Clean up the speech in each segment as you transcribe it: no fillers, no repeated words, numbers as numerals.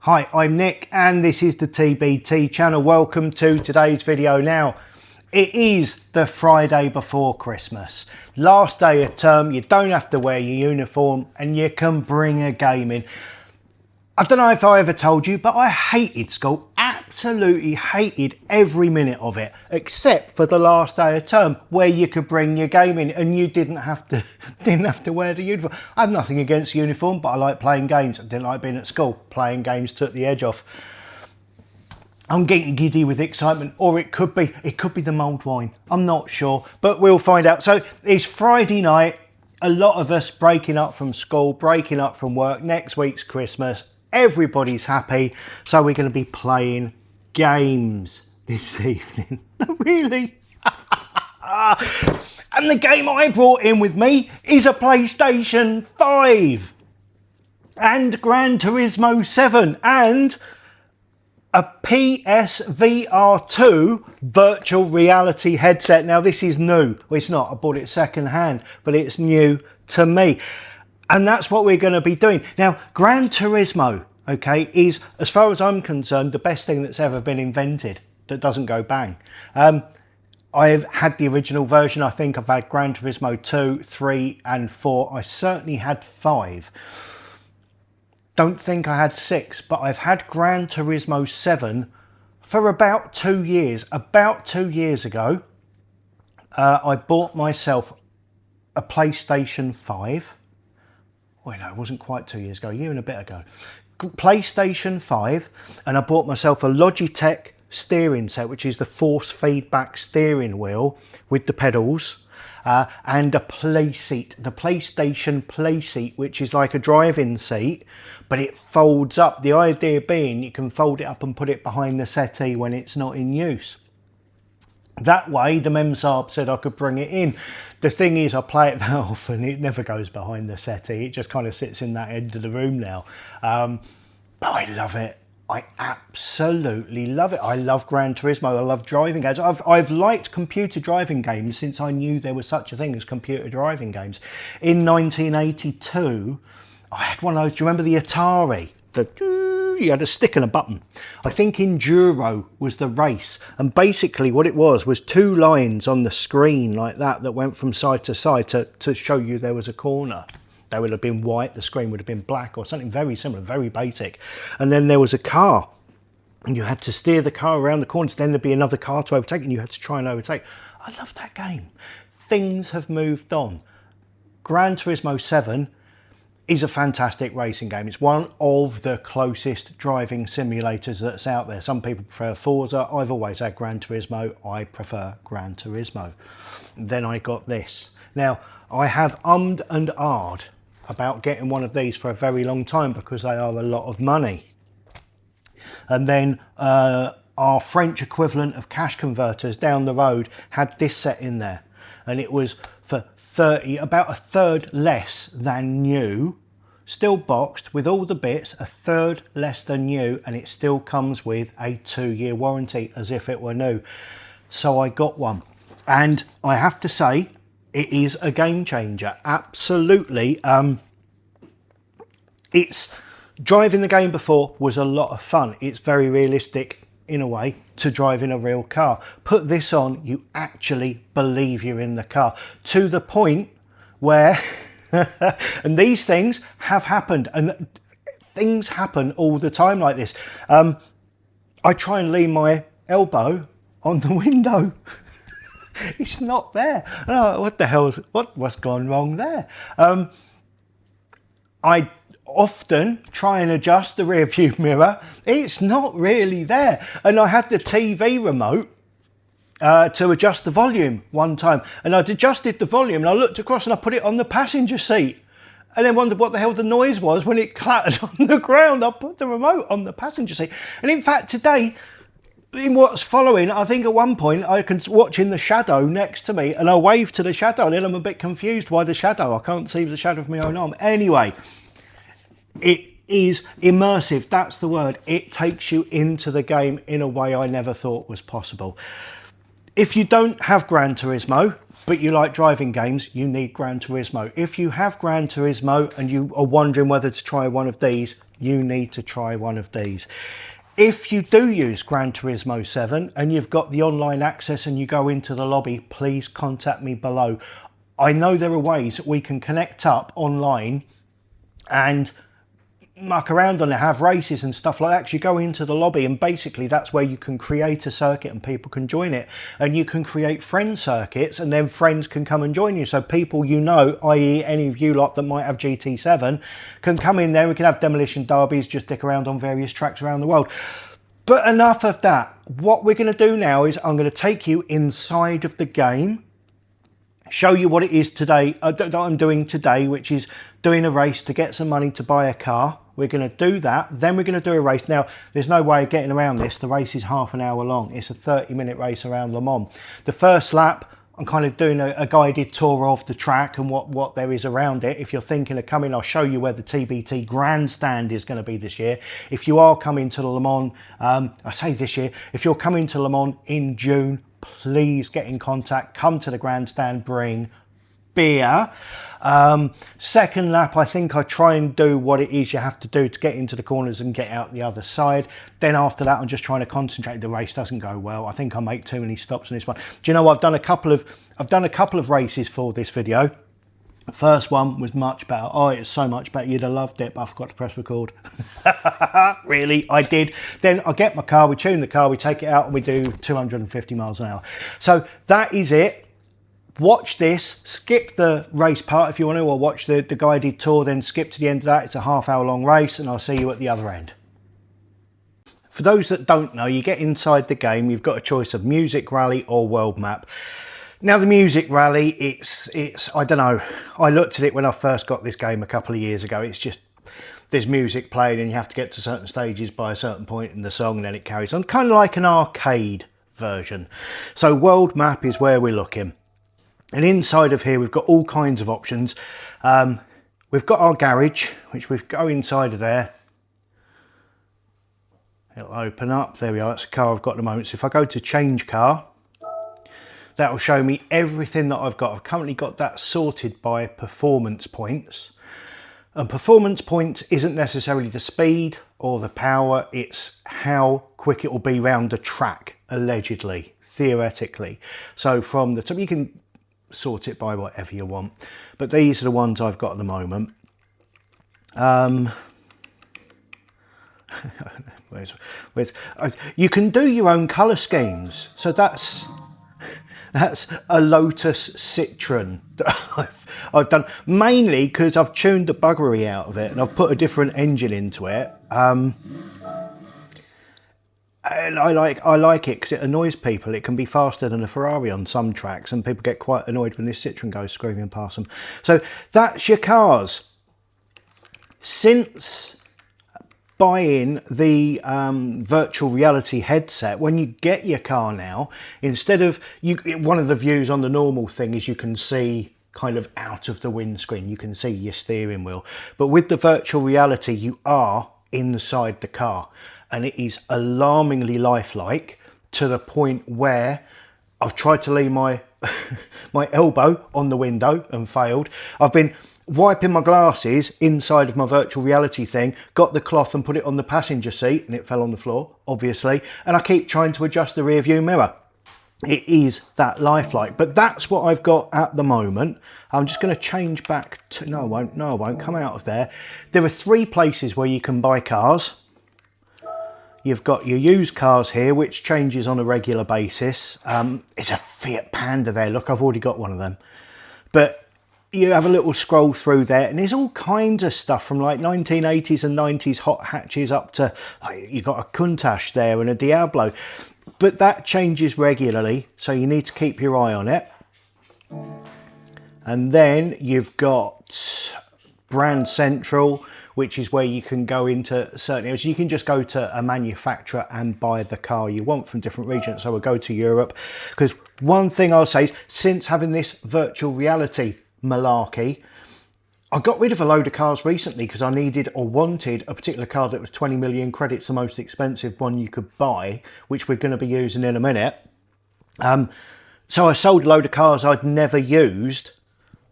Hi, I'm Nick and this is the TbT channel. Welcome to today's video. Now, it is the Friday before Christmas. Last day of term, you don't have to wear your uniform and you can bring a game in. I don't know if I ever told you, but I hated school, absolutely hated every minute of it, except for the last day of term where you could bring your game in and you didn't have to wear the uniform. I have nothing against uniform, but I like playing games. I didn't like being at school. Playing games took the edge off. I'm getting giddy with excitement, or it could be the mulled wine. I'm not sure, but we'll find out. So it's Friday night. A lot of us breaking up from school, breaking up from work. Next week's Christmas. Everybody's happy, so we're going to be playing games this evening. Really? And the game I brought in with me is a PlayStation 5 and Gran Turismo 7 and a PSVR 2 virtual reality headset. Now this is new. Well, it's not, I bought it second hand, but it's new to me. And that's what we're going to be doing. Now, Gran Turismo, okay, is, as far as I'm concerned, the best thing that's ever been invented that doesn't go bang. I've had the original version. I think I've had Gran Turismo 2, 3 and 4. I certainly had 5. Don't think I had 6, but I've had Gran Turismo 7 for about 2 years. About 2 years ago, I bought myself a PlayStation 5. Well, no, it wasn't quite 2 years ago, a year and a bit ago. PlayStation 5, and I bought myself a Logitech steering set, which is the force feedback steering wheel with the pedals, and a play seat, the PlayStation play seat, which is like a driving seat, but it folds up. The idea being you can fold it up and put it behind the settee when it's not in use. That way, the Memsab said I could bring it in. The thing is, I play it that often, it never goes behind the settee. It just kind of sits in that end of the room now. But I love it. I absolutely love it. I love Gran Turismo. I love driving games. I've liked computer driving games since I knew there was such a thing as computer driving games. In 1982, I had one of those. Do you remember the Atari? You had a stick and a button. I think Enduro was the race, and basically what it was two lines on the screen like that went from side to side to show you there was a corner. They would have been white, the screen would have been black, or something very similar, very basic. And then there was a car, and you had to steer the car around the corners. Then there'd be another car to overtake, and you had to try and overtake. I love that game. Things have moved on. Gran Turismo 7 is a fantastic racing game. It's one of the closest driving simulators that's out there. Some people prefer Forza. I've always had Gran Turismo. I prefer Gran Turismo. Then I got this. Now, I have ummed and ahed about getting one of these for a very long time because they are a lot of money. And then our French equivalent of cash converters down the road had this set in there, and it was for 30, about a third less than new, still boxed with all the bits, a third less than new, and it still comes with a 2-year warranty as if it were new. So I got one, and I have to say it is a game changer. Absolutely. It's driving the game before was a lot of fun. It's very realistic in a way to drive in a real car. Put this on, you actually believe you're in the car, to the point where and these things have happened, and things happen all the time like this. I try and lean my elbow on the window. It's not there. Oh, what the hell what's gone wrong there? I often try and adjust the rear view mirror. It's not really there. And I had the TV remote to adjust the volume one time, and I'd adjusted the volume and I looked across and I put it on the passenger seat, and then wondered what the hell the noise was when it clattered on the ground. I put the remote on the passenger seat. And in fact today, in what's following, I think at one point I can watch in the shadow next to me and I wave to the shadow, and then I'm a bit confused why the shadow. I can't see the shadow of my own arm. Anyway, it is immersive. That's the word. It takes you into the game in a way I never thought was possible. If you don't have Gran Turismo, but you like driving games, you need Gran Turismo. If you have Gran Turismo and you are wondering whether to try one of these, you need to try one of these. If you do use Gran Turismo 7 and you've got the online access and you go into the lobby, please contact me below. I know there are ways that we can connect up online and muck around on it, have races and stuff like that. 'Cause you go into the lobby and basically that's where you can create a circuit and people can join it, and you can create friend circuits and then friends can come and join you. So people you know, i.e. any of you lot that might have GT7, can come in there. We can have demolition derbies, just dick around on various tracks around the world. But enough of that. What we're going to do now is I'm going to take you inside of the game, show you what it is today that I'm doing today, which is doing a race to get some money to buy a car. We're going to do that, then we're going to do a race. Now, there's no way of getting around this. The race is half an hour long. It's a 30-minute race around Le Mans. The first lap, I'm kind of doing a guided tour of the track and what there is around it. If you're thinking of coming, I'll show you where the TbT Grandstand is going to be this year. If you are coming to the Le Mans, I say this year, if you're coming to Le Mans in June, please get in contact, come to the Grandstand, bring beer. Second lap, I think I try and do what it is you have to do to get into the corners and get out the other side. Then after that, I'm just trying to concentrate. The race doesn't go well. I think I make too many stops on this one. Do you know what? I've done a couple of races for this video. The first one was much better. Oh, it's so much better. You'd have loved it, but I forgot to press record. Really, I did. Then I get my car, we tune the car, we take it out and we do 250 miles an hour. So that is it. Watch this, skip the race part if you want to, or watch the guided tour, then skip to the end of that. It's a half-hour long race and I'll see you at the other end. For those that don't know, you get inside the game, you've got a choice of music rally or world map. Now the music rally, it's I don't know, I looked at it when I first got this game a couple of years ago. It's just, there's music playing and you have to get to certain stages by a certain point in the song and then it carries on, kind of like an arcade version. So world map is where we're looking. And inside of here, we've got all kinds of options. We've got our garage, which we go inside of there. It'll open up. There we are. That's the car I've got at the moment. So if I go to change car, that will show me everything that I've got. I've currently got that sorted by performance points. And performance points isn't necessarily the speed or the power. It's how quick it will be round the track, allegedly, theoretically. So from the top, you can sort it by whatever you want, but these are the ones I've got at the moment. You can do your own colour schemes, so that's a Lotus Citroen that I've done, mainly because I've tuned the buggery out of it and I've put a different engine into it. And I like it because it annoys people. It can be faster than a Ferrari on some tracks and people get quite annoyed when this Citroen goes screaming past them. So that's your cars. Since buying the virtual reality headset, when you get your car now, instead of, one of the views on the normal thing is you can see kind of out of the windscreen, you can see your steering wheel. But with the virtual reality, you are inside the car. And it is alarmingly lifelike to the point where I've tried to lean my my elbow on the window and failed. I've been wiping my glasses inside of my virtual reality thing, got the cloth and put it on the passenger seat and it fell on the floor, obviously. And I keep trying to adjust the rear view mirror. It is that lifelike, but that's what I've got at the moment. I'm just going to change back to, no I won't come out of there. There are 3 places where you can buy cars. You've got your used cars here, which changes on a regular basis. It's a Fiat Panda there. Look, I've already got one of them. But you have a little scroll through there and there's all kinds of stuff from like 1980s and 90s hot hatches up to, like, you've got a Countach there and a Diablo. But that changes regularly, so you need to keep your eye on it. And then you've got Brand Central, which is where you can go into certain areas. You can just go to a manufacturer and buy the car you want from different regions. So we'll go to Europe, because one thing I'll say is, since having this virtual reality malarkey, I got rid of a load of cars recently because I needed or wanted a particular car that was 20 million credits, the most expensive one you could buy, which we're going to be using in a minute. So I sold a load of cars I'd never used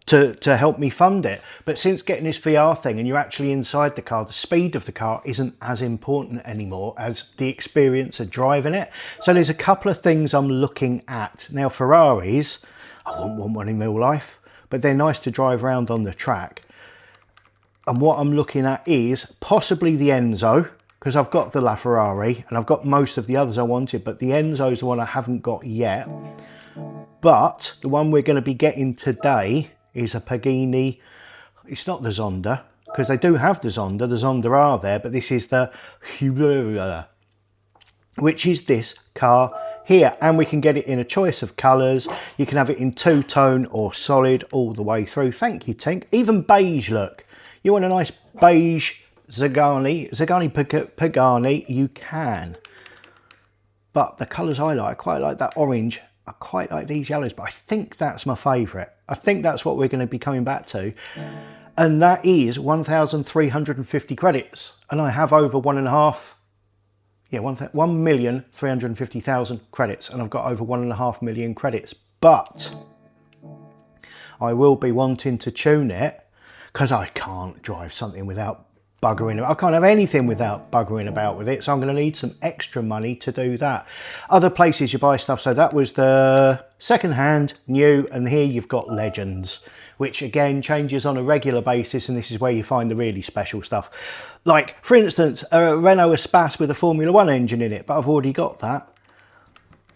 to help me fund it. But since getting this VR thing and you're actually inside the car, the speed of the car isn't as important anymore as the experience of driving it. So there's a couple of things I'm looking at. Now, Ferraris, I wouldn't want one in real life, but they're nice to drive around on the track. And what I'm looking at is possibly the Enzo, because I've got the LaFerrari and I've got most of the others I wanted, but the Enzo is the one I haven't got yet. But the one we're going to be getting today is a Pagani. It's not the Zonda, because they do have the Zonda are there, but this is the Hubera, which is this car here, and we can get it in a choice of colours. You can have it in two-tone or solid all the way through. Thank you, Tink. Even beige look. You want a nice beige Pagani, you can. But the colours I like, I quite like that orange. I quite like these yellows, but I think that's my favourite. I think that's what we're going to be coming back to. And that is 1,350 credits. And I have over 1,350,000 credits. And I've got over 1.5 million credits. But I will be wanting to tune it, because I can't drive something without buggering. I can't have anything without buggering about with it, so I'm going to need some extra money to do that. Other places you buy stuff, so that was the second-hand, new, and here you've got Legends, which again changes on a regular basis, and this is where you find the really special stuff. Like, for instance, a Renault Espace with a Formula 1 engine in it, but I've already got that.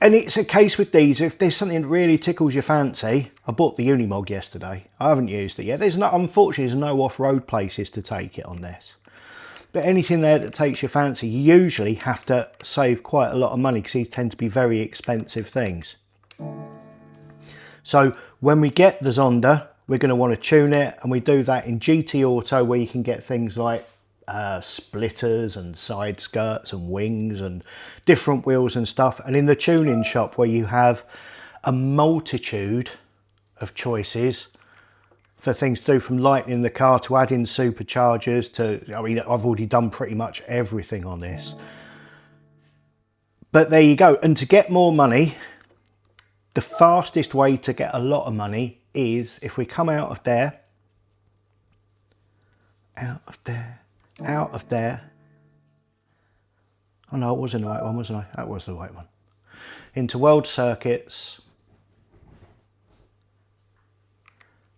And it's a case with these, if there's something that really tickles your fancy. I bought the Unimog yesterday. I haven't used it yet. Unfortunately, there's no off-road places to take it on this. But anything there that takes your fancy, you usually have to save quite a lot of money, because these tend to be very expensive things. So when we get the Zonda, we're going to want to tune it, and we do that in GT Auto, where you can get things like splitters and side skirts and wings and different wheels and stuff, and in the tuning shop where you have a multitude of choices for things to do, from lightening the car to adding superchargers to, I mean, I've already done pretty much everything on this. But there you go. And to get more money, the fastest way to get a lot of money is if we come out of there, out of there. Oh no, it wasn't the right one, wasn't I? That was the right one. Into World Circuits,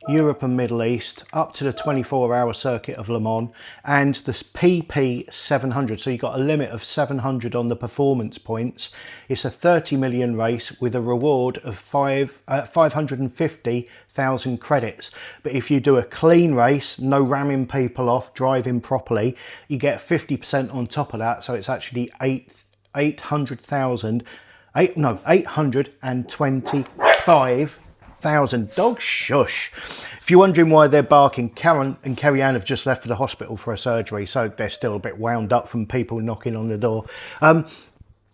Europe and Middle East, up to the 24-hour circuit of Le Mans, and the PP 700. So you've got a limit of 700 on the performance points. It's a 30 million race with a reward of 550,000 credits. But if you do a clean race, no ramming people off, driving properly, you get 50% on top of that. So it's actually 825,000. Dog shush. If you're wondering why they're barking, Karen and Kerry Ann have just left for the hospital for a surgery, so they're still a bit wound up from people knocking on the door.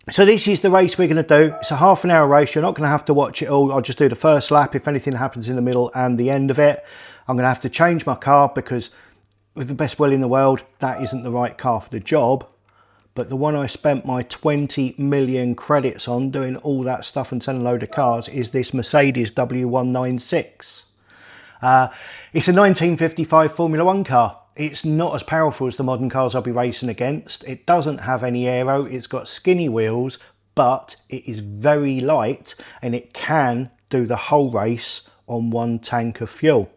So this is the race we're going to do. It's a half an hour race. You're not going to have to watch it all. I'll just do the first lap. If anything happens in the middle and the end of it, I'm going to have to change my car, because with the best will in the world, that isn't the right car for the job. But the one I spent my 20 million credits on doing all that stuff and selling a load of cars is this Mercedes W196. It's a 1955 Formula 1 car. It's not as powerful as the modern cars I'll be racing against. It doesn't have any aero. It's got skinny wheels, but it is very light, and it can do the whole race on one tank of fuel.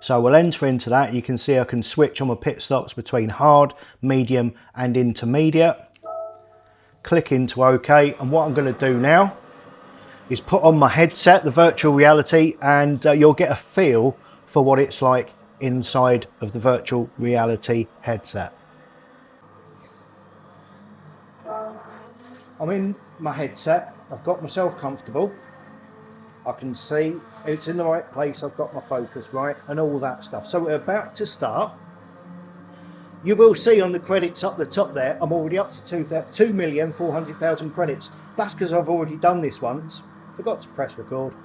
So we'll enter into that. You can see I can switch on my pit stops between hard, medium and intermediate. Click into OK, and what I'm going to do now is put on my headset, the virtual reality, and you'll get a feel for what it's like inside of the virtual reality headset. I'm in my headset. I've got myself comfortable. I can see it's in the right place, I've got my focus right, and all that stuff. So we're about to start. You will see on the credits up the top there, I'm already up to 2,400,000 credits. That's because I've already done this once. Forgot to press record.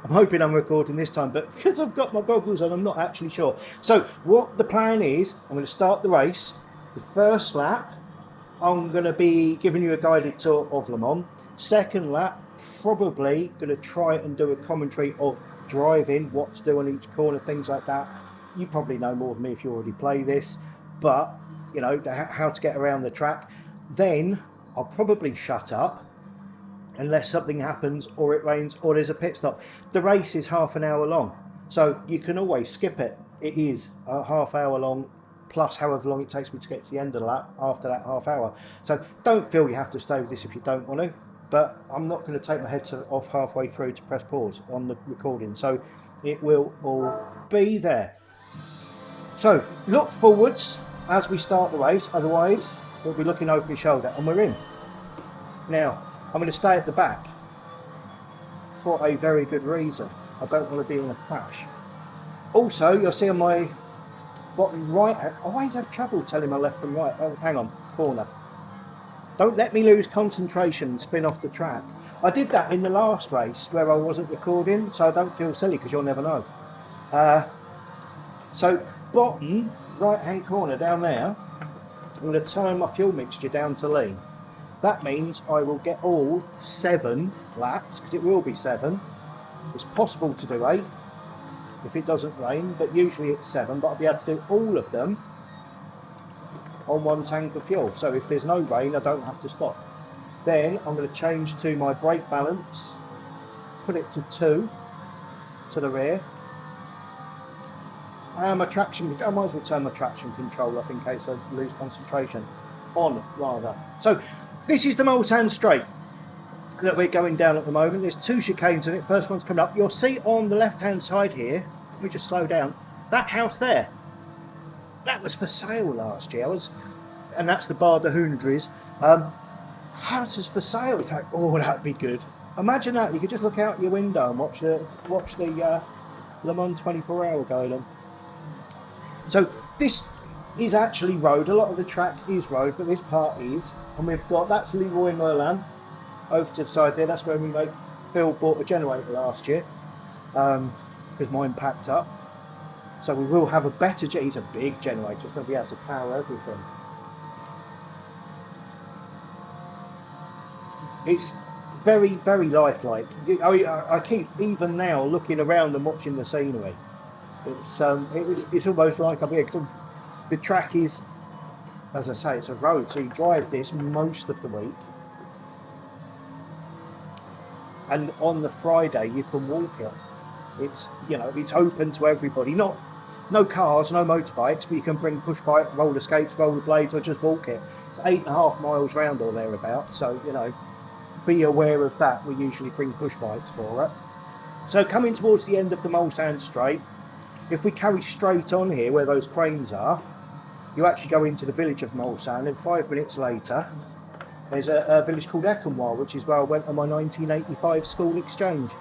I'm hoping I'm recording this time, but because I've got my goggles on, I'm not actually sure. So what the plan is, I'm going to start the race. The first lap, I'm going to be giving you a guided tour of Le Mans. Second lap, probably going to try and do a commentary of driving, what to do on each corner, things like that. You probably know more than me if you already play this, but you know how to get around the track. Then I'll probably shut up unless something happens or it rains or there's a pit stop. The race is half an hour long, so you can always skip it. It is a half hour long, plus however long it takes me to get to the end of the lap after that half hour. So don't feel you have to stay with this if you don't want to, but I'm not going to take my headset off halfway through to press pause on the recording, so it will all be there. So look forwards as we start the race, otherwise we'll be looking over my shoulder, and we're in. Now, I'm going to stay at the back for a very good reason. I don't want to be in a crash. Also, you'll see on my bottom right, I always have trouble telling my left from right. Oh, hang on, corner. Don't let me lose concentration and spin off the track. I did that in the last race where I wasn't recording, so I don't feel silly because you'll never know. So bottom right hand corner down there, I'm going to turn my fuel mixture down to lean. That means I will get all 7 laps, because it will be 7. It's possible to do 8 if it doesn't rain, but usually it's 7, but I'll be able to do all of them on 1 tank of fuel. So if there's no rain, I don't have to stop. Then I'm going to change to my brake balance, put it to 2 to the rear. And my traction, I might as well turn my traction control off in case I lose concentration. On, rather. So this is the Mulsanne Straight that we're going down at the moment. There's 2 chicanes in it. First one's coming up. You'll see on the left hand side here, let me just slow down, that house there, that was for sale last year. And that's the Bar de Hundres. Houses for sale. It's like, oh, that'd be good. Imagine that. You could just look out your window and watch the Le Mans 24 Hour going on. So this is actually road. A lot of the track is road, but this part is. And we've got, that's Leroy Merlin over to the side there. That's where we make. Phil bought a generator last year because mine packed up. So we will have a better, it's a big generator. It's going to be able to power everything. It's very, very lifelike. I keep, even now, looking around and watching the scenery. It's almost like I'm here. The track is, as I say, it's a road, so you drive this most of the week. And on the Friday, you can walk it. It's, you know, it's open to everybody. No cars, no motorbikes, but you can bring push bike, roller skates, roller blades, or just walk it. It's 8.5 miles round or thereabouts, so, you know, be aware of that. We usually bring push bikes for it. So coming towards the end of the Mulsanne Straight, if we carry straight on here where those cranes are, you actually go into the village of Mulsanne, and 5 minutes later there's a village called Ekenwar, which is where I went on my 1985 school exchange.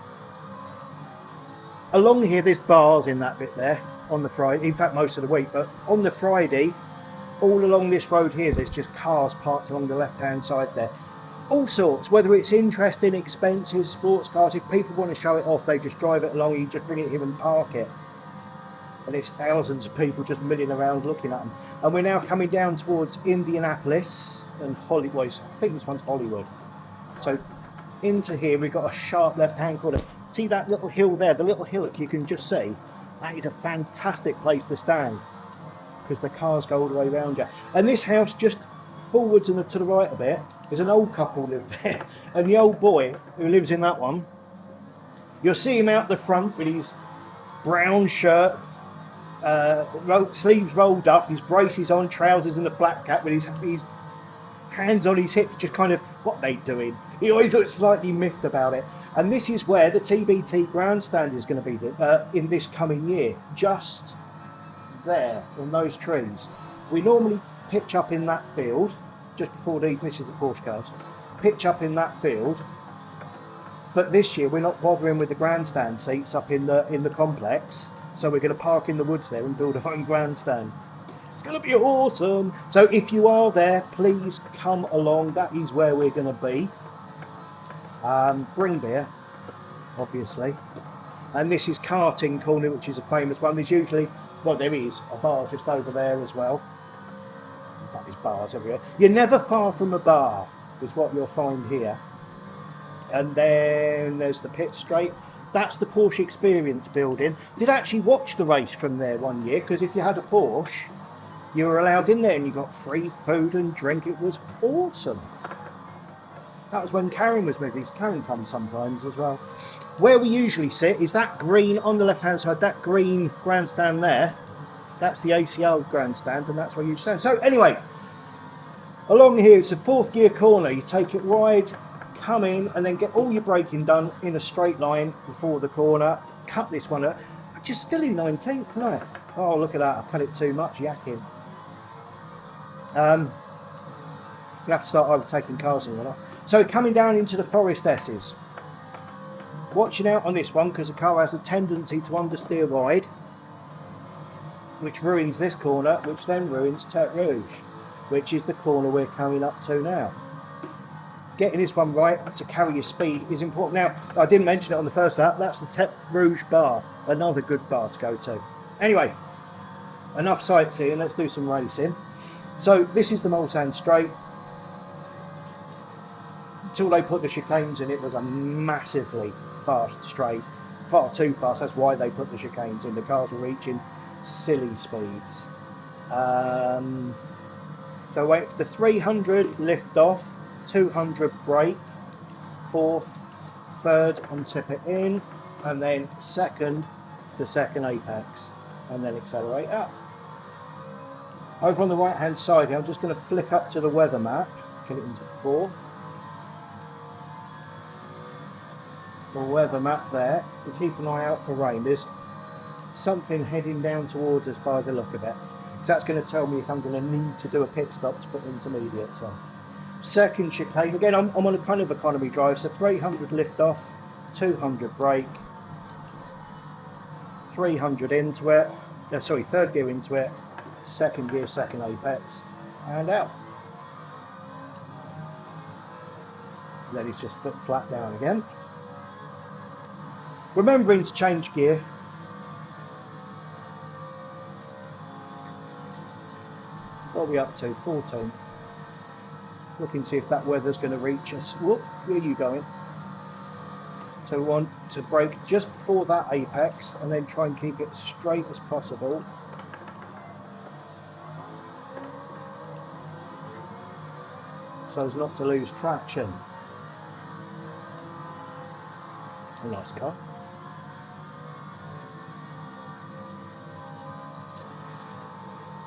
Along here there's bars in that bit there on the Friday, in fact most of the week, but on the Friday all along this road here there's just cars parked along the left hand side there. All sorts, whether it's interesting, expensive, sports cars. If people want to show it off, they just drive it along, you just bring it here and park it. And there's thousands of people just milling around looking at them. And we're now coming down towards Indianapolis and Hollywood. I think this one's Hollywood. So into here we've got a sharp left-hand corner. See that little hill there, the little hillock you can just see? That is a fantastic place to stand because the cars go all the way around you. And this house just forwards and to the right a bit, there's an old couple live there. And the old boy who lives in that one, you'll see him out the front with his brown shirt, sleeves rolled up, his braces on, trousers and a flat cap with his hands on his hips, just kind of, what they doing? He always looks slightly miffed about it. And this is where the TbT Grandstand is going to be in this coming year, just there in those trees. We normally pitch up in that field, just before this is the Porsche cars, pitch up in that field, but this year we're not bothering with the grandstand seats up in the complex. So we're going to park in the woods there and build our own grandstand. It's going to be awesome. So if you are there, please come along. That is where we're going to be. Bring beer, obviously. And this is Karting Corner, which is a famous one. There's usually, well, there is a bar just over there as well. In fact, there's bars everywhere. You're never far from a bar, is what you'll find here. And then there's the pit straight. That's the Porsche Experience building. Did actually watch the race from there one year, because if you had a Porsche, you were allowed in there and you got free food and drink. It was awesome. That was when Karen was moving. Karen comes sometimes as well. Where we usually sit is that green on the left hand side, that green grandstand there. That's the ACL grandstand, and that's where you stand. So anyway, along here it's a 4th gear corner. You take it wide, come in, and then get all your braking done in a straight line before the corner. Cut this one up. Just still in 19th, isn't it? Oh, look at that. I've cut it too much, yakking. You have to start overtaking cars and whatnot. So coming down into the Forest S's. Watching out on this one, because the car has a tendency to understeer wide, which ruins this corner, which then ruins Tete Rouge, which is the corner we're coming up to now. Getting this one right to carry your speed is important. Now, I didn't mention it on the first lap, that's the Tete Rouge bar, another good bar to go to. Anyway, enough sightseeing, let's do some racing. So this is the Mulsanne Straight. Until they put the chicanes in, it was a massively fast straight, far too fast. That's why they put the chicanes in. The cars were reaching silly speeds. So wait for the 300 lift off, 200 brake, 4th, 3rd and tip it in, and then 2nd, the 2nd apex, and then accelerate up. Over on the right hand side here, I'm just going to flick up to the weather map, get it into 4th. The weather map there. We keep an eye out for rain. There's something heading down towards us by the look of it. So that's going to tell me if I'm going to need to do a pit stop to put intermediates on. 2nd chicane. Again, I'm on a kind of economy drive, so 300 lift off, 200 brake, 300 into it. Sorry, 3rd gear into it, 2nd gear, 2nd apex, and out. Then it's just foot flat down again. Remembering to change gear. What are we up to? 14th. Looking to see if that weather's going to reach us. Whoop, where are you going? So we want to brake just before that apex and then try and keep it straight as possible. So as not to lose traction. A nice car.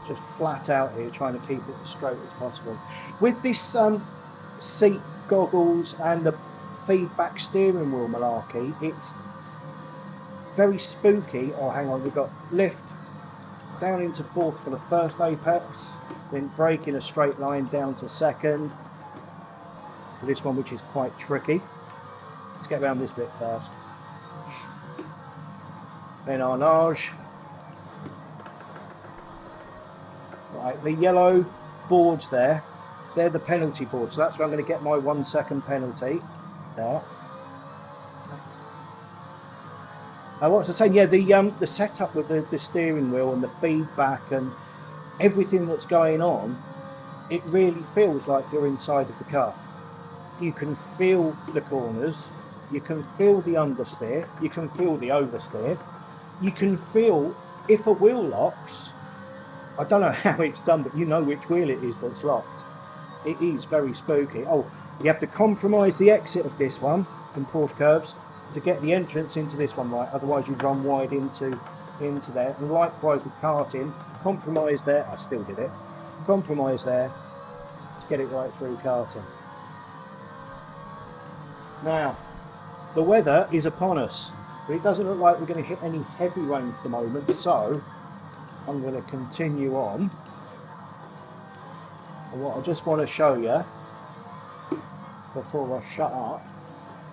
Just flat out here, trying to keep it as straight as possible. With this seat goggles and the feedback steering wheel malarkey, it's very spooky. Oh, hang on, we've got lift down into 4th for the 1st apex, then brake in a straight line down to 2nd for this one, which is quite tricky. Let's get around this bit first. Then Arnage. Right, the yellow boards there, they're the penalty boards, so that's where I'm going to get my 1 second penalty. There. What was I saying? Yeah, the setup with the steering wheel and the feedback and everything that's going on, it really feels like you're inside of the car. You can feel the corners, you can feel the understeer, you can feel the oversteer, you can feel if a wheel locks. I don't know how it's done, but you know which wheel it is that's locked. It is very spooky. Oh, you have to compromise the exit of this one in Porsche curves to get the entrance into this one right, otherwise you run wide into there. And likewise with karting, compromise there, I still did it, compromise there to get it right through karting. Now, the weather is upon us, but it doesn't look like we're going to hit any heavy rain for the moment, so I'm going to continue on. And what I just want to show you before I shut up,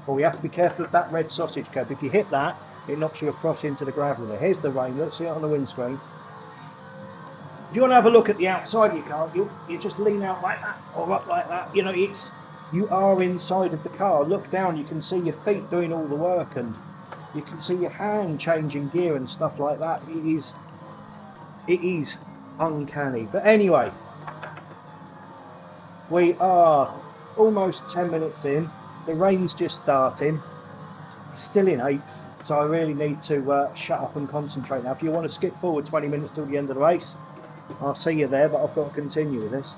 well, we have to be careful of that red sausage curb. If you hit that, it knocks you across into the gravel there. Here's the rain, let's see it on the windscreen. If you want to have a look at the outside of your car, you just lean out like that or up like that. You know, you are inside of the car. Look down, you can see your feet doing all the work, and you can see your hand changing gear and stuff like that. It is uncanny. But anyway, we are almost 10 minutes in. The rain's just starting. Still in 8th. So I really need to shut up and concentrate now. If you want to skip forward 20 minutes till the end of the race, I'll see you there, but I've got to continue with this.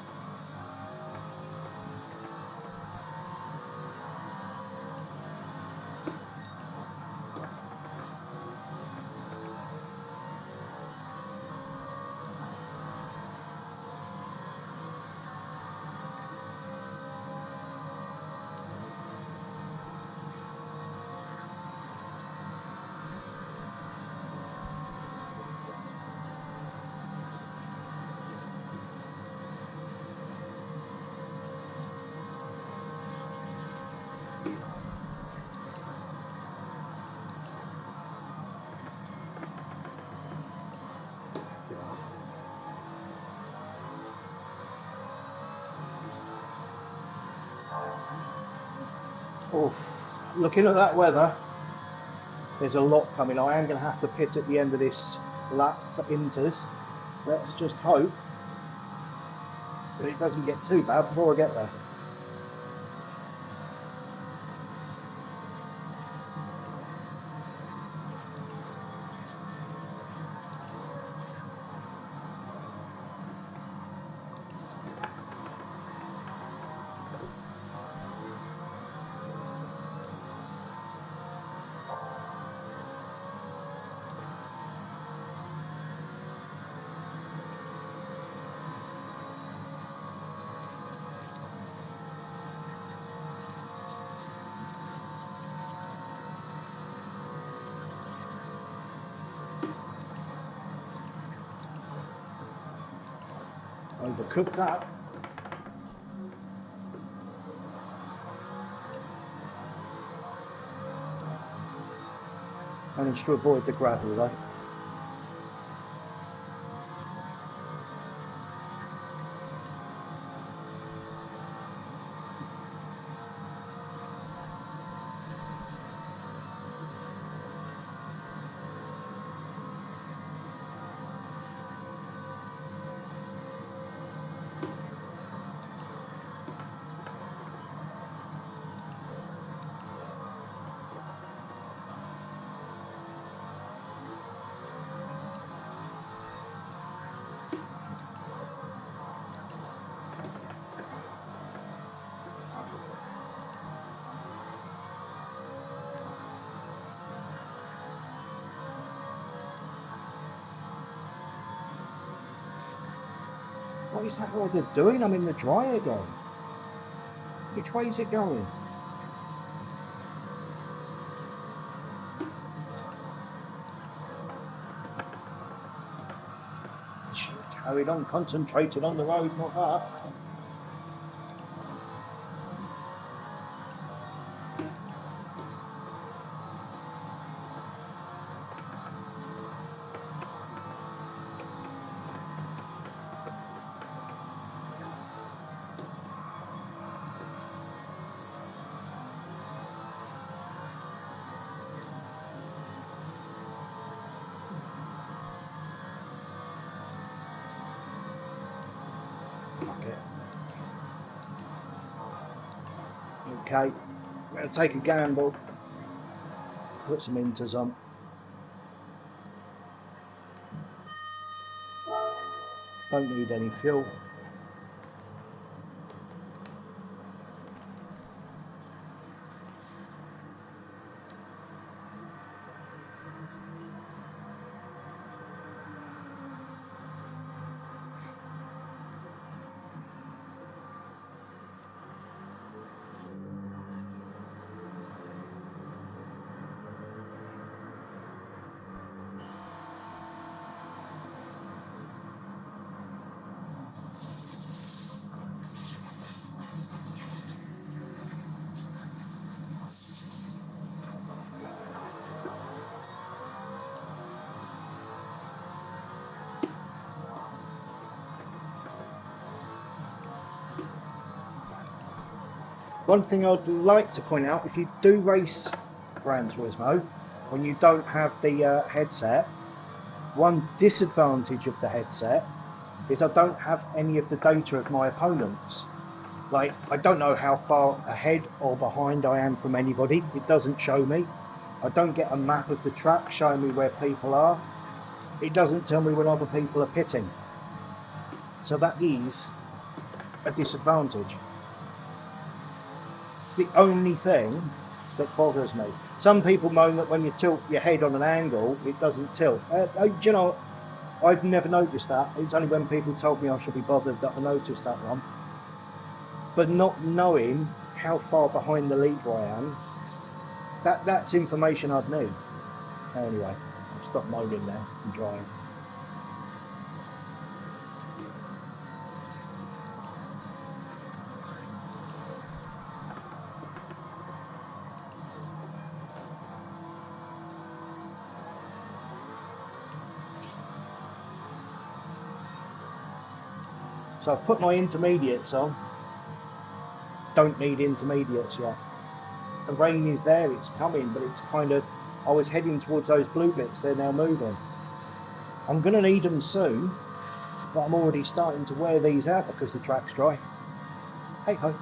Oof. Looking at that weather, there's a lot coming. I am going to have to pit at the end of this lap for inters. Let's just hope that it doesn't get too bad before I get there. Overcooked that. Managed to avoid the gravel though. What is that weather doing? I'm in the dry again. Which way is it going? Carried on concentrating on the road, not that. Okay, I'm going to take a gamble, put some inters on. Don't need any fuel. One thing I'd like to point out, if you do race Gran Turismo, when you don't have the headset, one disadvantage of the headset is I don't have any of the data of my opponents. Like, I don't know how far ahead or behind I am from anybody. It doesn't show me. I don't get a map of the track showing me where people are. It doesn't tell me when other people are pitting. So that is a disadvantage. It's the only thing that bothers me. Some people moan that when you tilt your head on an angle, it doesn't tilt. You know, I've never noticed that. It's only when people told me I should be bothered that I noticed that one. But not knowing how far behind the leader I am, that's information I'd need. Anyway, I'll stop moaning now and drive. So I've put my intermediates on. Don't need intermediates yet. The rain is there, it's coming, but it's kind of, I was heading towards those blue bits, they're now moving. I'm going to need them soon, but I'm already starting to wear these out because the track's dry. Hey ho.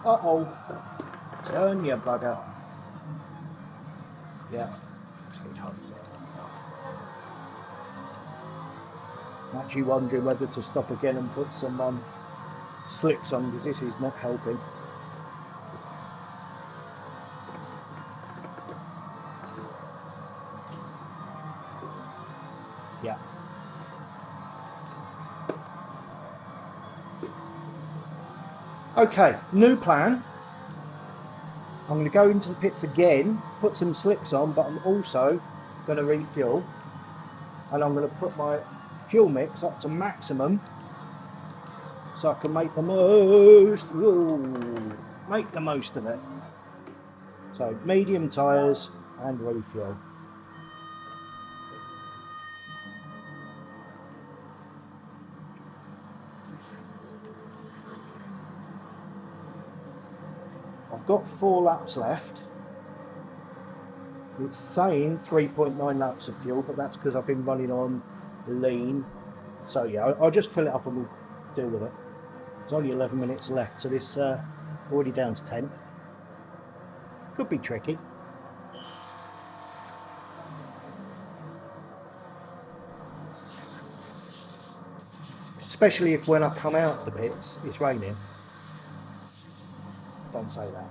Uh-oh. Turn, you bugger. Yeah. I'm actually wondering whether to stop again and put some slicks on, because this is not helping. Yeah. Okay, new plan. I'm going to go into the pits again, put some slicks on, but I'm also going to refuel. And I'm going to put my fuel mix up to maximum so I can make the most of it. So medium tyres and refuel. I've got 4 laps left. It's saying 3.9 laps of fuel, but that's because I've been running on lean. So yeah, I'll just fill it up and we'll deal with it. There's only 11 minutes left, so this already down to 10th. Could be tricky. Especially if when I come out of the pits, it's raining. Don't say that.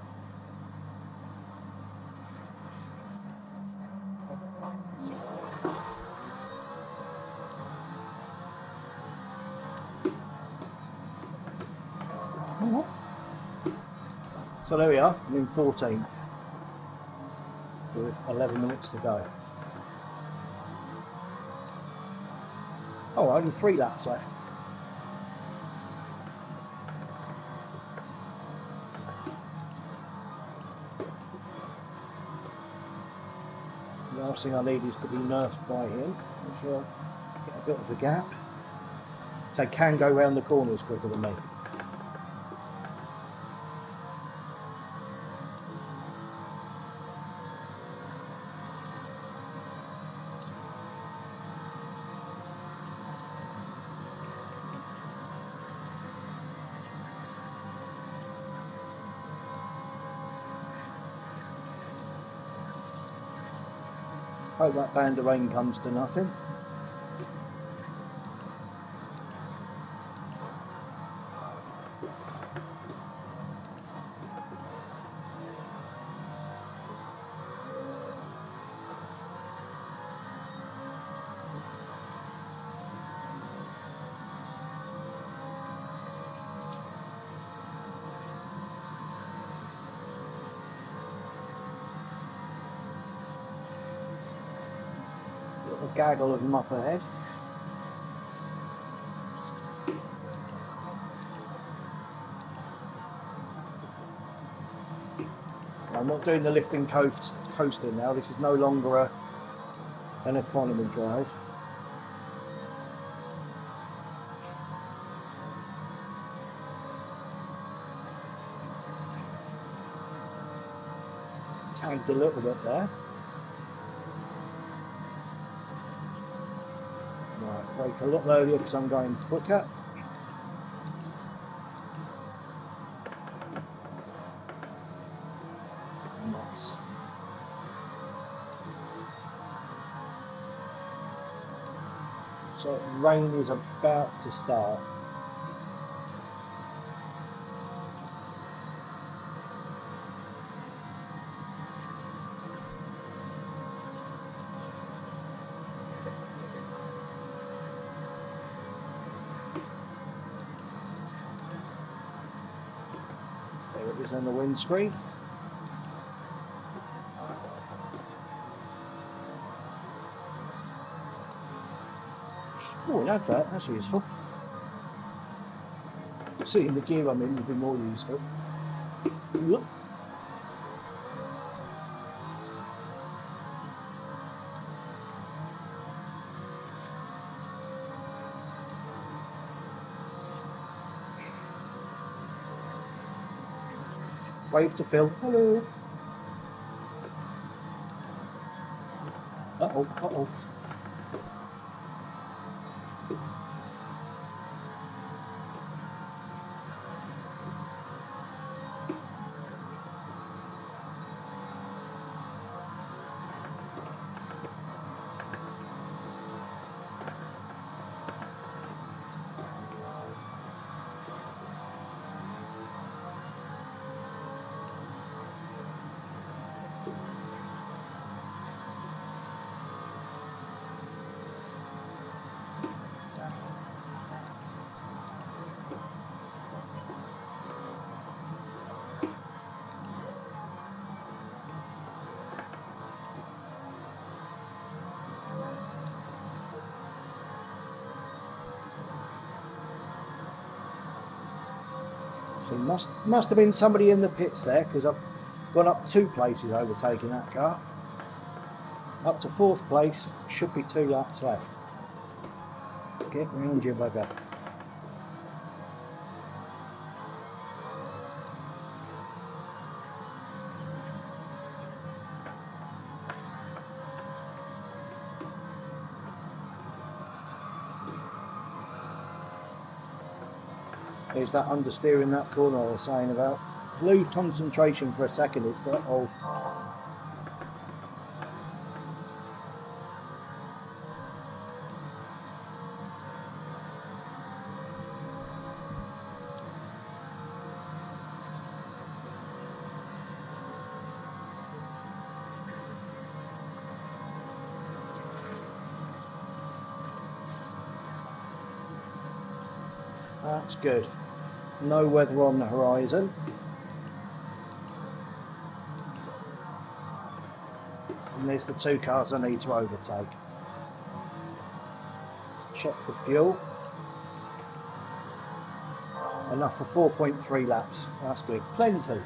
So there we are, I'm in 14th with 11 minutes to go. Oh, only 3 laps left. last thing I need is to be nerfed by him. Make sure I get a bit of a gap. So can go round the corners quicker than me. Hope that band of rain comes to nothing. A gaggle of them up ahead. I'm not doing the lifting coaster now. This is no longer an economy drive. Tagged a little bit there. Right, brake a little earlier because I'm going quicker. Nice. So rain is about to start. There it is on the windscreen. Oh, an advert, that's useful. Seeing the gear I'm in would be more useful. Look. Wave to Phil. Hello. Uh-oh, uh-oh. So must have been somebody in the pits there, because I've gone up 2 places overtaking that car. Up to 4th place, should be 2 laps left. Get round you, bugger. There's that understeering that corner I was saying about. Lose concentration for a second, it's that old. That's good. No weather on the horizon. And there's the 2 cars I need to overtake. Let's check the fuel. Enough for 4.3 laps. That's good. Plenty.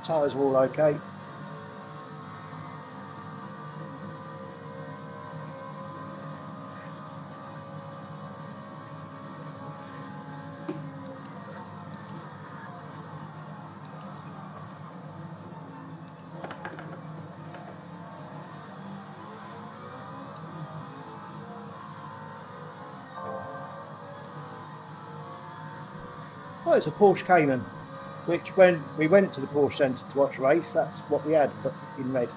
Tyres are all okay. Oh, it's a Porsche Cayman, which when we went to the Porsche Centre to watch a race, that's what we had, but in red.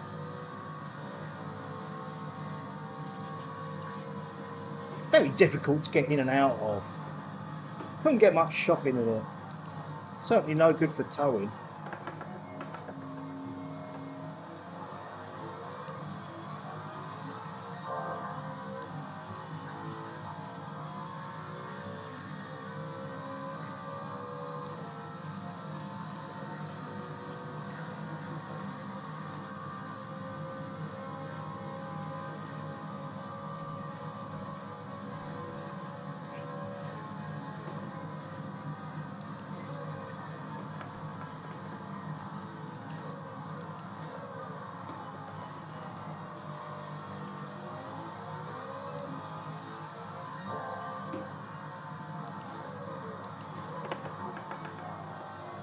Very difficult to get in and out of. Couldn't get much shopping in it. Certainly no good for towing.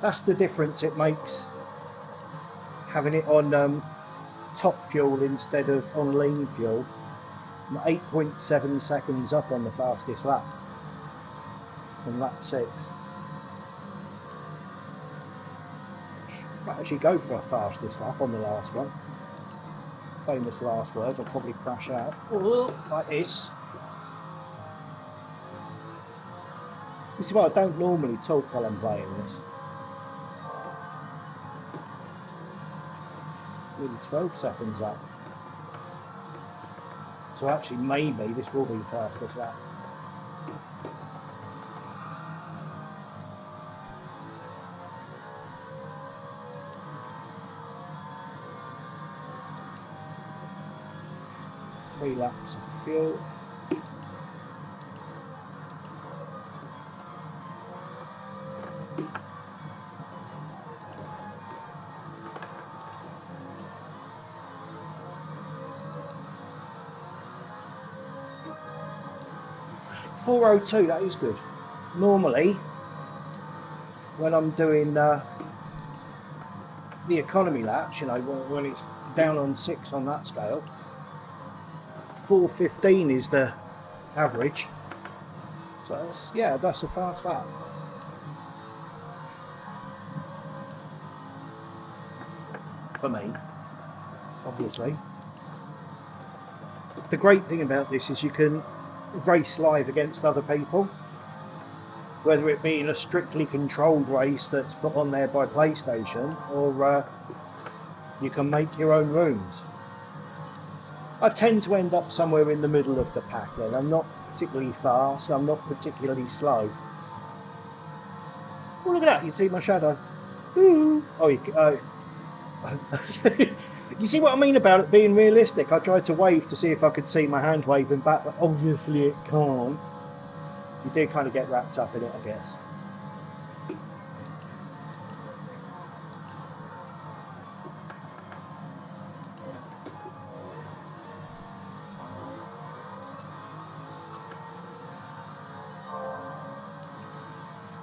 That's the difference it makes having it on top fuel instead of on lean fuel. I'm 8.7 seconds up on the fastest lap on lap 6. Might actually go for a fastest lap on the last one. Famous last words, I'll probably crash out. Like this. This is why I don't normally talk while I'm playing this. Really 12 seconds up. So actually maybe this will be the fastest lap. Three laps of fuel. .402, that is good. Normally, when I'm doing the economy laps, you know, when it's down on 6 on that scale, 4:15 is the average. So that's, yeah, that's a fast lap. For me, obviously. The great thing about this is you can race live against other people, whether it be in a strictly controlled race that's put on there by PlayStation, or you can make your own rooms. I tend to end up somewhere in the middle of the pack then. I'm not particularly fast, I'm not particularly slow. Oh, look at that, you see my shadow. Ooh. Oh, you see what I mean about it being realistic? I tried to wave to see if I could see my hand waving back, but obviously it can't. You do kind of get wrapped up in it, I guess.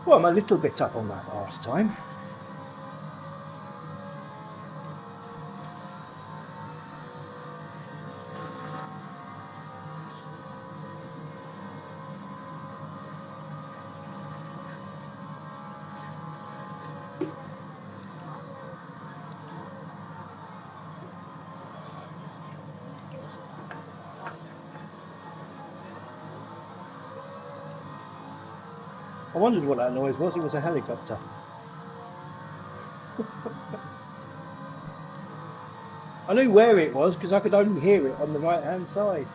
Well, I'm a little bit up on that last time. I wondered what that noise was. It was a helicopter. I knew where it was because I could only hear it on the right hand side.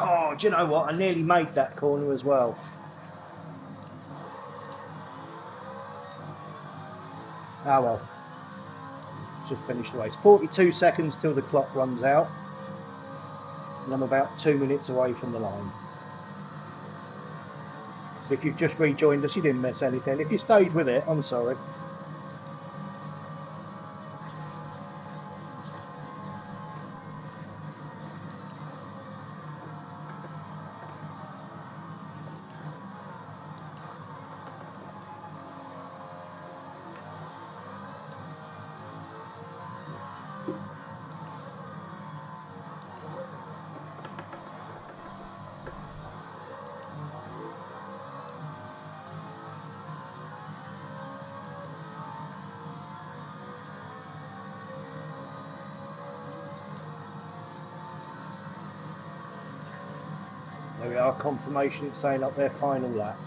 Oh, do you know what? I nearly made that corner as well. Ah well. just finished the race. 42 seconds till the clock runs out, and I'm about 2 minutes away from the line. If you've just rejoined us, you didn't miss anything. If you stayed with it, I'm sorry. There we are, confirmation, it's saying up there, final lap.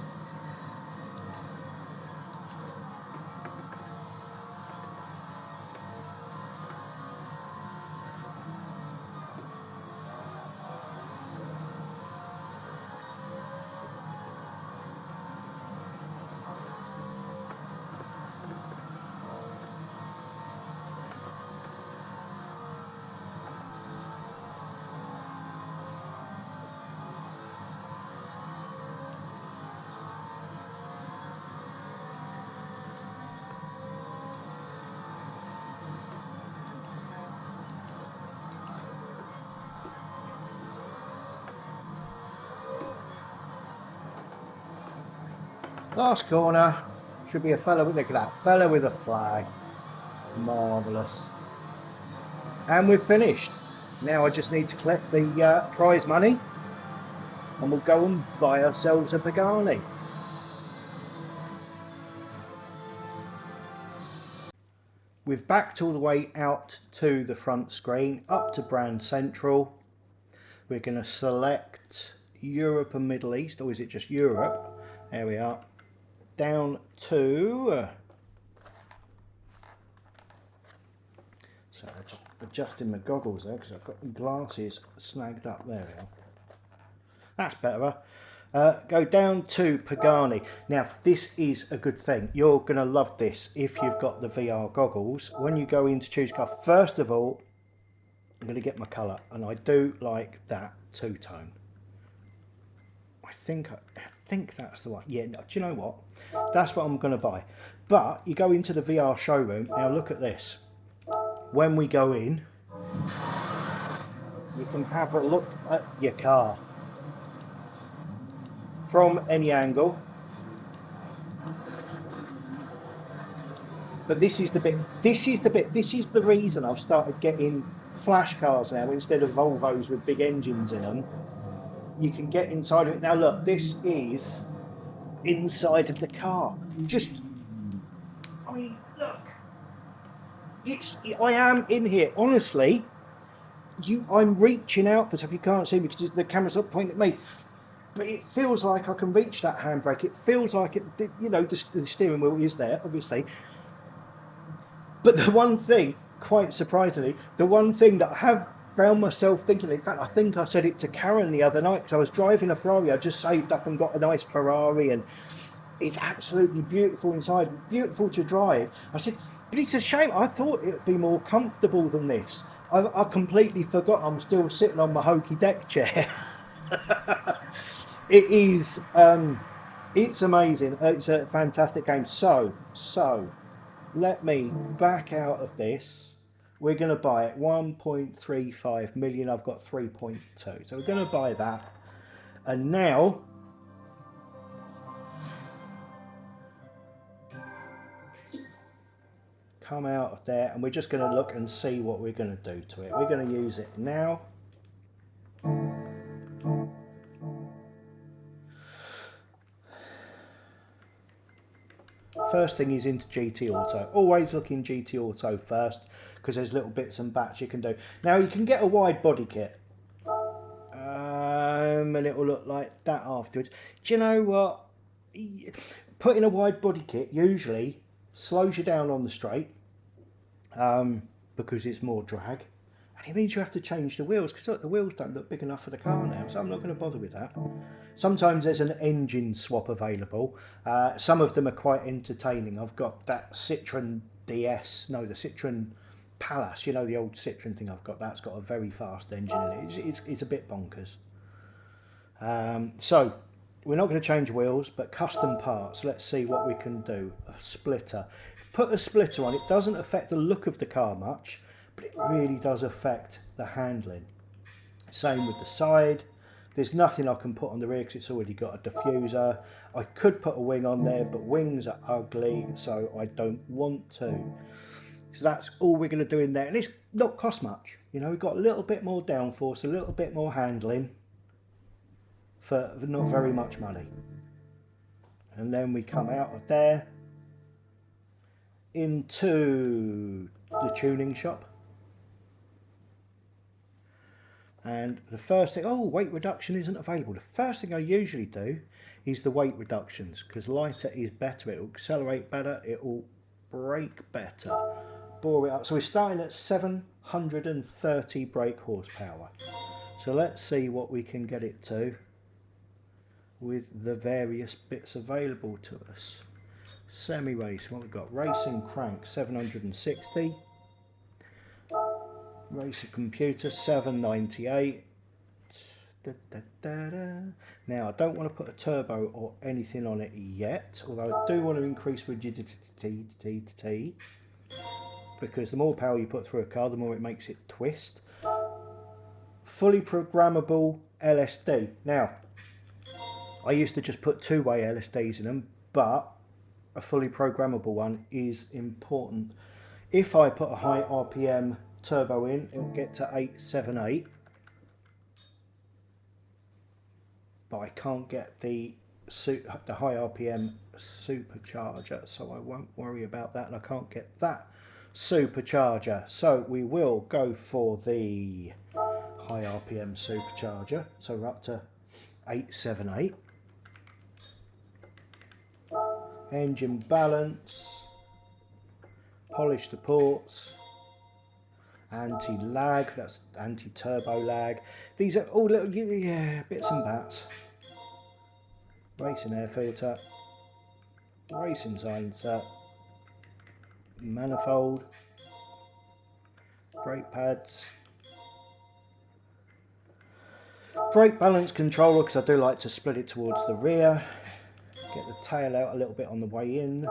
Last corner, should be a fella with, look at that, fella with a flag. Marvellous. And we've finished. Now I just need to collect the prize money and we'll go and buy ourselves a Pagani. We've backed all the way out to the front screen, up to Brand Central. We're going to select Europe and Middle East, or is it just Europe? There we are. Down to, so I'm just adjusting my goggles there because I've got my glasses snagged up. There we are. That's better. Go down to Pagani. Now this is a good thing. You're going to love this if you've got the VR goggles. When you go in to choose car, first of all, I'm going to get my colour, and I do like that two-tone. I think that's the one. Yeah, no, do you know what? That's what I'm going to buy. But you go into the VR showroom. Now look at this. When we go in, you can have a look at your car from any angle. But this is the the reason I've started getting flash cars now instead of Volvos with big engines in them. You can get inside of it. Now look, this is inside of the car. Just, I mean, look. I am in here. Honestly, I'm reaching out for stuff. You can't see me because the camera's not pointing at me. But it feels like I can reach that handbrake. It feels like it, you know, the steering wheel is there, obviously. But the one thing, quite surprisingly, the one thing that I have found myself thinking, in fact I think I said it to Karen the other night because I was driving a Ferrari. I just saved up and got a nice Ferrari and it's absolutely beautiful inside, beautiful to drive. I said, but it's a shame, I thought it would be more comfortable than this. I completely forgot I'm still sitting on my hokey deck chair. It is, it's amazing. It's a fantastic game. So let me back out of this. We're going to buy it 1.35 million. I've got 3.2. So we're going to buy that. And now, come out of there and we're just going to look and see what we're going to do to it. We're going to use it now. First thing is into GT Auto. Always look in GT Auto first because there's little bits and bats you can do. Now you can get a wide body kit and it will look like that afterwards. Do you know what? Putting a wide body kit usually slows you down on the straight because it's more drag. And it means you have to change the wheels because the wheels don't look big enough for the car now, so I'm not going to bother with that. Sometimes there's an engine swap available. Some of them are quite entertaining. I've got that Citroen DS, no, the Citroen Palace, you know, the old Citroen thing I've got, that's got a very fast engine in it. It's a bit bonkers. So we're not going to change wheels, but custom parts. Let's see what we can do. A splitter. Put a splitter on. It doesn't affect the look of the car much, but it really does affect the handling. Same with the side. There's nothing I can put on the rear because it's already got a diffuser. I could put a wing on there, but wings are ugly, so I don't want to. So that's all we're going to do in there. And it's not cost much. You know, we've got a little bit more downforce, a little bit more handling for not very much money. And then we come out of there into the tuning shop. And the first thing, oh, weight reduction isn't available. The first thing I usually do is the weight reductions, because lighter is better. It will accelerate better. It will brake better. Bore it up. So we're starting at 730 brake horsepower. So let's see what we can get it to with the various bits available to us. Semi-race, what we've got? Racing crank, 760. Racer computer, 798. Now I don't want to put a turbo or anything on it yet, although I do want to increase rigidity, because the more power you put through a car, the more it makes it twist. Fully programmable LSD. Now I used to just put two-way LSDs in them, but a fully programmable one is important. If I put a high RPM turbo in, it will get to 878, but I can't get the high RPM supercharger, so I won't worry about that, and I can't get that supercharger, so we will go for the high RPM supercharger. So we're up to 878. Engine balance, polish the ports, anti-lag, that's anti-turbo lag. These are all little, yeah, bits and bats. Racing air filter, racing silencer, manifold, brake pads, brake balance controller, because I do like to split it towards the rear. Get the tail out a little bit on the way in.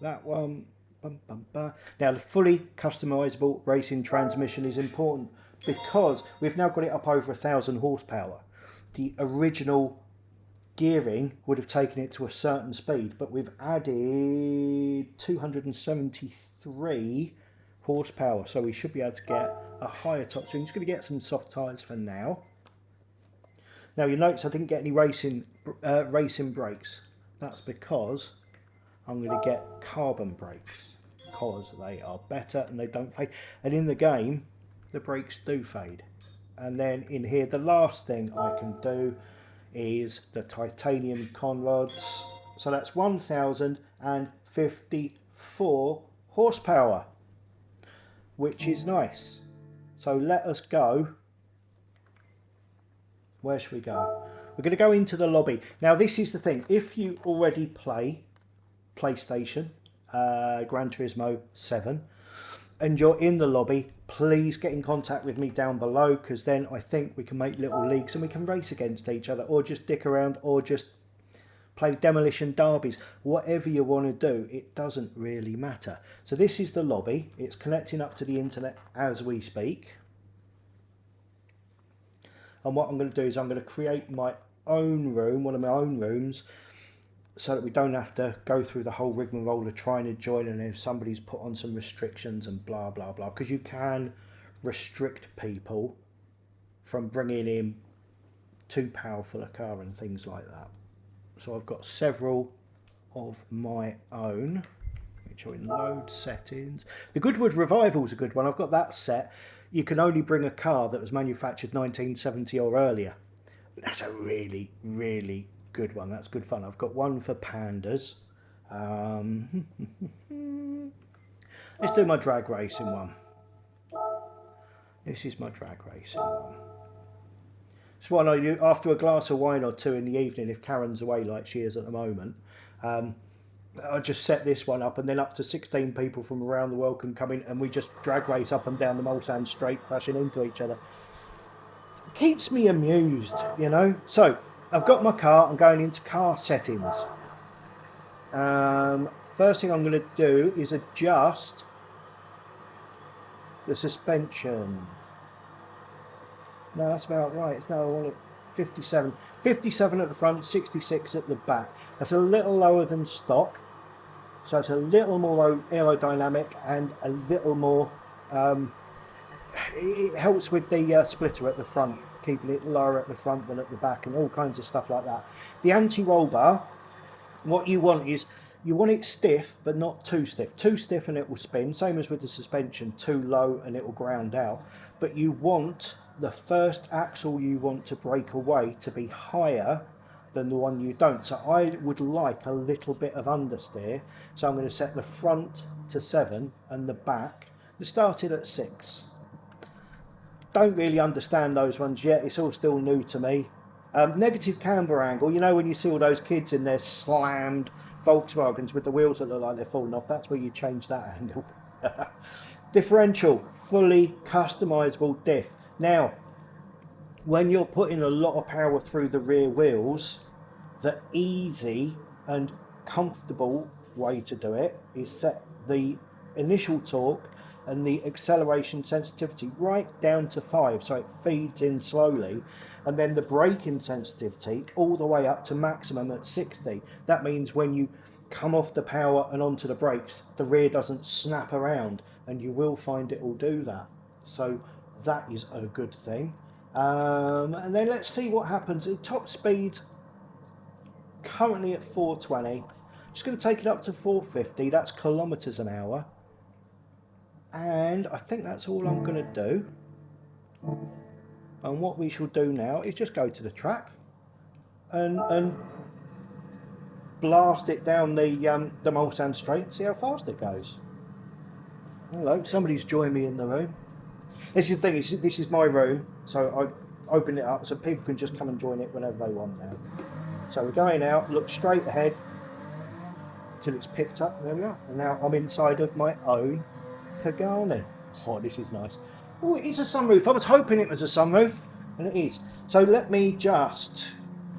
That one. Now the fully customizable racing transmission is important because we've now got it up over 1,000 horsepower. The original gearing would have taken it to a certain speed, but we've added 273 horsepower, so we should be able to get a higher top speed. I'm just going to get some soft tyres for now. Now you notice I didn't get any racing brakes. That's because I'm going to get carbon brakes, because they are better and they don't fade. And in the game, the brakes do fade. And then in here, the last thing I can do is the titanium conrods. So that's 1,054 horsepower, which is nice. So let us go. Where should we go? We're going to go into the lobby. Now this is the thing. If you already play PlayStation, Gran Turismo 7, and you're in the lobby, please get in contact with me down below, because then I think we can make little leagues and we can race against each other, or just dick around, or just play demolition derbies. Whatever you want to do, it doesn't really matter. So this is the lobby. It's connecting up to the internet as we speak. And what I'm going to do is I'm going to create my own room, one of my own rooms, so that we don't have to go through the whole rigmarole of trying to join, and if somebody's put on some restrictions and blah blah blah, because you can restrict people from bringing in too powerful a car and things like that. So I've got several of my own, which are in load settings. The Goodwood Revival is a good one. I've got that set. You can only bring a car that was manufactured 1970 or earlier. That's a really, really good one. That's good fun. I've got one for pandas. Let's do my drag racing one. This is my drag racing one. It's one I do after a glass of wine or two in the evening if Karen's away like she is at the moment. I just set this one up, and then up to 16 people from around the world can come in, and we just drag race up and down the Mulsanne Straight, crashing into each other. It keeps me amused, you know. So I've got my car. I'm going into car settings. First thing I'm going to do is adjust the suspension. No, that's about right. It's now I want it 57. 57 at the front, 66 at the back. That's a little lower than stock. So it's a little more aerodynamic and a little more, it helps with the splitter at the front, keeping it lower at the front than at the back and all kinds of stuff like that. The anti-roll bar, what you want is, you want it stiff but not too stiff. Too stiff and it will spin, same as with the suspension. Too low and it will ground out. But you want the first axle you want to break away to be higher than the one you don't. So I would like a little bit of understeer. So I'm going to set the front to 7 and the back. It started at 6. Don't really understand those ones yet. It's all still new to me. Negative camber angle. You know when you see all those kids in their slammed Volkswagens with the wheels that look like they're falling off, that's where you change that angle. Differential, fully customizable diff. Now, when you're putting a lot of power through the rear wheels, the easy and comfortable way to do it is set the initial torque and the acceleration sensitivity right down to 5, so it feeds in slowly, and then the braking sensitivity all the way up to maximum at 60. That means when you come off the power and onto the brakes, the rear doesn't snap around, and you will find it will do that. So that is a good thing. And then let's see what happens. At top speeds currently at 420. Just going to take it up to 450. That's kilometers an hour. And I think that's all I'm going to do. And what we shall do now is just go to the track and blast it down the Mulsanne Straight and see how fast it goes. Hello, somebody's joined me in the room. This is the thing, this is my room, so I open it up so people can just come and join it whenever they want now. So we're going out, look straight ahead until it's picked up. There we are. And now I'm inside of my own Pagani. Oh, this is nice. Oh, it is a sunroof. I was hoping it was a sunroof, and it is. So let me just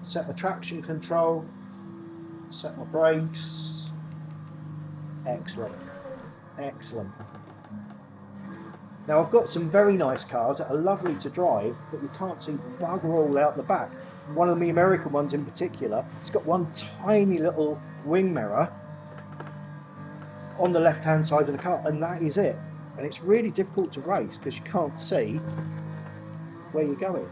set my traction control, set my brakes. Excellent. Excellent. Now I've got some very nice cars that are lovely to drive, but you can't see bugger all out the back. One of the American ones in particular, it's got one tiny little wing mirror on the left hand side of the car, and that is it. And it's really difficult to race because you can't see where you're going.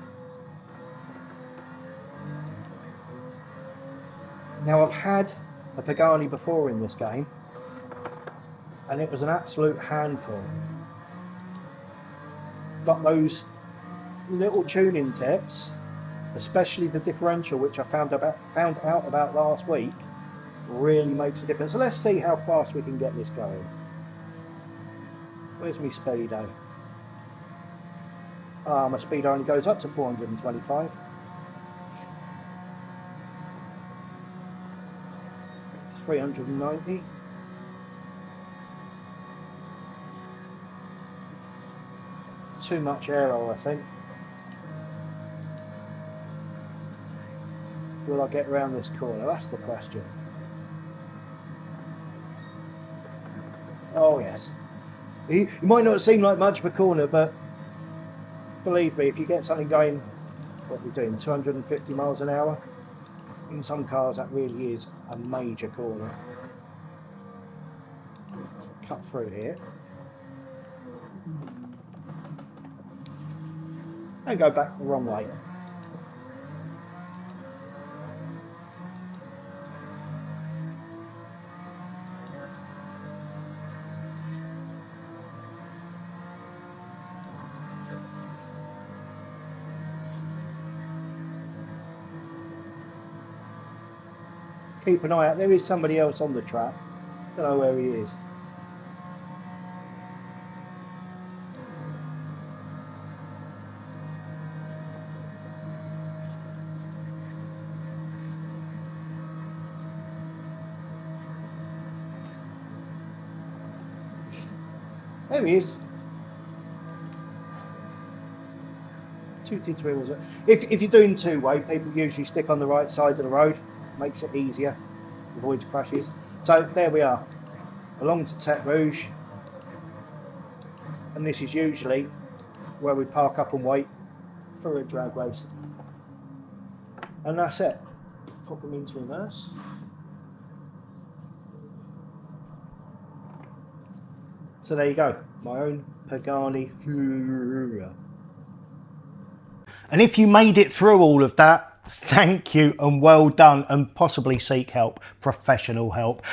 Now I've had a Pagani before in this game, and it was an absolute handful. Got those little tuning tips, especially the differential, which I found out about last week, really makes a difference. So let's see how fast we can get this going. Where's my speedo? My speedo only goes up to 425. 390. Too much aero, I think. Will I get around this corner? That's the question. Oh yes. It might not seem like much of a corner, but believe me, if you get something going, what we're doing, 250 miles an hour, in some cars that really is a major corner. So cut through here. And go back the wrong way. Keep an eye out, there is somebody else on the track. Don't know where he is. There he is. Tooted wheels. If you're doing two-way, people usually stick on the right side of the road. Makes it easier, avoids crashes. So there we are, along to Tete Rouge. And this is usually where we park up and wait for a drag race. And that's it. Pop them into reverse. So there you go, my own Pagani. And if you made it through all of that, thank you and well done, and possibly seek help, professional help.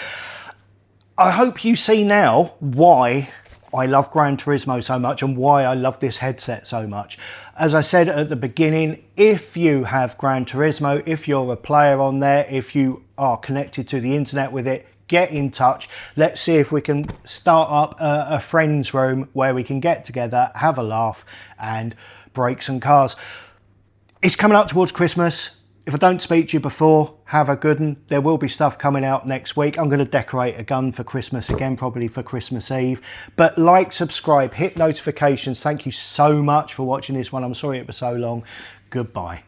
I hope you see now why I love Gran Turismo so much and why I love this headset so much. As I said at the beginning, if you have Gran Turismo, if you're a player on there, if you are connected to the internet with it, get in touch. Let's see if we can start up a friends room where we can get together, have a laugh and break some cars. It's coming up towards Christmas. If I don't speak to you before, have a good one. There will be stuff coming out next week. I'm going to decorate a gun for Christmas again, probably for Christmas Eve. But like, subscribe, hit notifications. Thank you so much for watching this one. I'm sorry it was so long. Goodbye.